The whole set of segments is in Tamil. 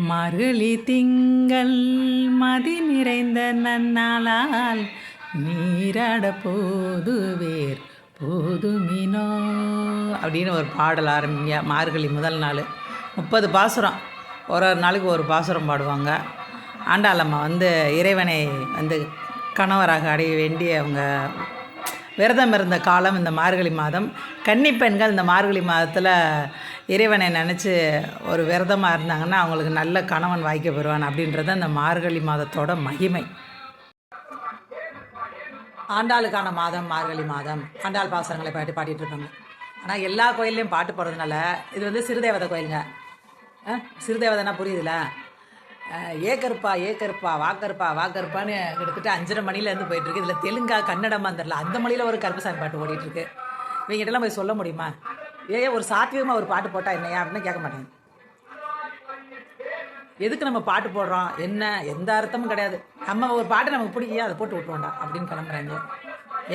மருளி திங்கள் மதி நிறைந்த நன்னாளால் நீராட போதுவேர் போதுமினோ அப்படின்னு ஒரு பாடல் ஆரம்பிங்க. மார்கழி முதல் நாள் 30 பாசுரம், ஒரு ஒரு நாளைக்கு ஒரு பாசுரம் பாடுவாங்க. ஆண்டாளம்மா வந்து இறைவனை வந்து கணவராக அடைய வேண்டி அவங்க விரதம் இருந்த காலம் இந்த மார்கழி மாதம். கன்னிப்பெண்கள் இந்த மார்கழி மாதத்தில் இறைவனை நினச்சி ஒரு விரதமாக இருந்தாங்கன்னா அவங்களுக்கு நல்ல கணவன் வாய்க்க பெறுவான் அப்படின்றது அந்த மார்கழி மாதத்தோட மகிமை. ஆண்டாளுக்கான மாதம் மார்கழி மாதம். ஆண்டாள் பாசனங்களை பாடிட்டு இருப்பாங்க. ஆனால் எல்லா கோயில்லையும் பாட்டு போடுறதுனால இது வந்து சிறுதேவதை கோயிலுங்க. சிறுதேவதைனா புரியுதுல? ஏக்கருப்பா ஏக்கருப்பா வாக்கருப்பா வாக்கருப்பான்னு கிட்டத்தட்ட 5:30 மணிலேருந்து போயிட்டுருக்கு. இதில் தெலுங்கா கன்னடமாக தெரில, அந்த மொழியில் ஒரு கருப்பசாமி பாட்டு ஓடிட்டுருக்கு. இவங்ககிட்டலாம் போய் சொல்ல முடியுமா? ஒரு சாத்வீகமாக ஒரு பாட்டு போட்டால் என்னையா அப்படின்னு கேட்க மாட்டாங்க. எதுக்கு நம்ம பாட்டு போடுறோம், என்ன எந்த அர்த்தமும் கிடையாது. நம்ம ஒரு பாட்டு நமக்கு பிடிக்கையா அதை போட்டு விட்டுருவோண்டா அப்படின்னு கிளம்புறாங்க.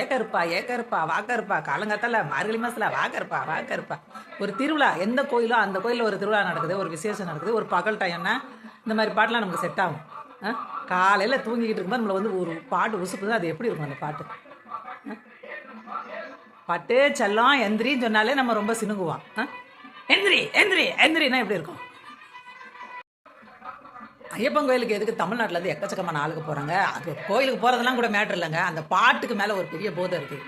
ஏக்கருப்பா ஏக்கருப்பா வாக்கருப்பா, காலங்காத்தால மார்கழி மாதத்தில் வாக்கருப்பா வாக்கருப்பா. ஒரு திருவிழா, எந்த கோயிலோ அந்த கோயிலில் ஒரு திருவிழா நடக்குது, ஒரு விசேஷம் நடக்குது, ஒரு பகல் டைம்னா இந்த மாதிரி பாட்டெலாம் நமக்கு செட் ஆகும். காலையில் தூங்கிக்கிட்டு இருக்கும்போது நம்மளை வந்து ஒரு பாட்டு உசுப்புது, அது எப்படி இருக்கும் அந்த பாட்டு? பட்டு செல்லம் எந்திரின்னு சொன்னாலே நம்ம ரொம்ப சினுங்குவோம். எந்திரி எந்திரி எந்திரின்னா எப்படி இருக்கும்? ஐயப்பன் கோயிலுக்கு எதுக்கு தமிழ்நாட்டிலேருந்து எக்கச்சக்கமான ஆளுக்கு போகிறாங்க? அது கோயிலுக்கு போகிறதெல்லாம் கூட மேட்ரு இல்லைங்க. அந்த பாட்டுக்கு மேலே ஒரு பெரிய போதை இருக்குது.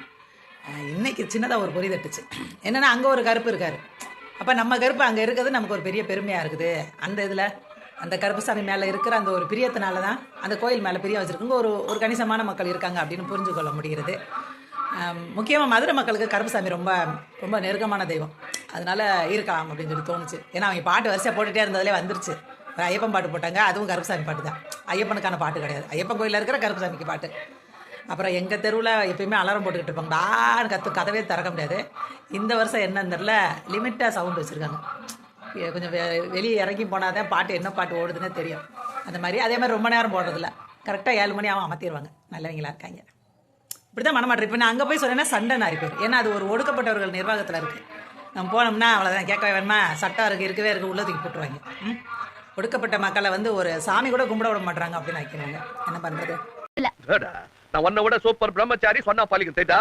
இன்றைக்கி சின்னதாக ஒரு பொறி தட்டுச்சு. என்னென்னா அங்கே ஒரு கருப்பு இருக்கார். அப்போ நம்ம கருப்பு அங்கே இருக்கிறது நமக்கு ஒரு பெரிய பெருமையாக இருக்குது. அந்த இதில் அந்த கருப்புசாமி மேலே இருக்கிற அந்த ஒரு பிரியத்தினால தான் அந்த கோயில் மேலே பிரியம் வச்சுருக்குங்க. ஒரு கணிசமான மக்கள் இருக்காங்க அப்படின்னு புரிஞ்சு கொள்ள முடிகிறது. முக்கியமாக மதுரை மக்களுக்கு கருப்புசாமி ரொம்ப ரொம்ப நெருக்கமான தெய்வம். அதனால் இருக்கலாம் அப்படின்னு சொல்லி தோணுச்சு. ஏன்னா அவங்க பாட்டு வரிசையாக போட்டுகிட்டே இருந்ததுலேயே வந்துருச்சு. ஒரு ஐயப்பன் பாட்டு போட்டாங்க, அதுவும் கருப்புசாமி பாட்டு தான். ஐயப்பனுக்கான பாட்டு கிடையாது, ஐயப்பன் கோயிலில் இருக்கிற கருப்புசாமிக்கு பாட்டு. அப்புறம் எங்கள் தெருவில் எப்பயுமே அலாரம் போட்டுக்கிட்டு இருப்பாங்க. டான்னு கதவே திறக்க முடியாது. இந்த வருஷம் என்னன்னு தெரில, லிமிட்டாக சவுண்டு வச்சுருக்காங்க. கொஞ்சம் வெளியே இறங்கி போனால் தான் பாட்டு என்ன பாட்டு ஓடுதுன்னு தெரியும். அந்த மாதிரி அதே மாதிரி ரொம்ப நேரம் போடுறதில்ல. கரெக்டாக 7 மணி ஆகும் அமர்த்திடுவாங்க. நல்லவங்களா இருக்காங்க. இப்படி தான் மனமாட்டம். இப்போ நான் அங்கே போய் சொன்னேன்னா சண்டை நாரி பேர். ஏன்னா அது ஒரு ஒடுக்கப்பட்டவர்கள் நிர்வாகத்தில் இருக்குது. நம்ம போனோம்னா அவ்வளோதான், கேட்கவே வேணுமா, சட்டம் இருக்குது இருக்கவே இருக்குது, உள்ள தூக்கி போட்டுருவாங்க. ஒடுக்கப்பட்ட மக்களை வந்து ஒரு சாமி கூட கும்பிட விட மாட்டாங்க அப்படின்னு வைக்கிறாங்க. என்ன பண்றது? நான் உன்னை விட சூப்பர் பிரம்மச்சாரி சொன்னா பாலிக்கு தேட்டா.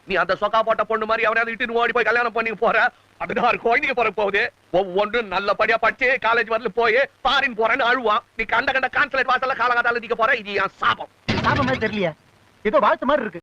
நீ அந்த சொக்கா போட்ட பொண்ணு மாதிரி அவனாவது இட்டு ஓடி போய் கல்யாணம் பண்ணி போற. அதுதான் குழந்தைங்க போற போகுது. ஒவ்வொன்று நல்லபடியா படிச்சு காலேஜ் வரல போய் பாரின் போறேன்னு அழுவான். நீ கண்ட கான்சலேட் வாசல்ல காலகாத்தால நிக்க போற. இது என் சாபம். சாபம் மாதிரி தெரியலையா? ஏதோ வாழ்த்து மாதிரி இருக்கு.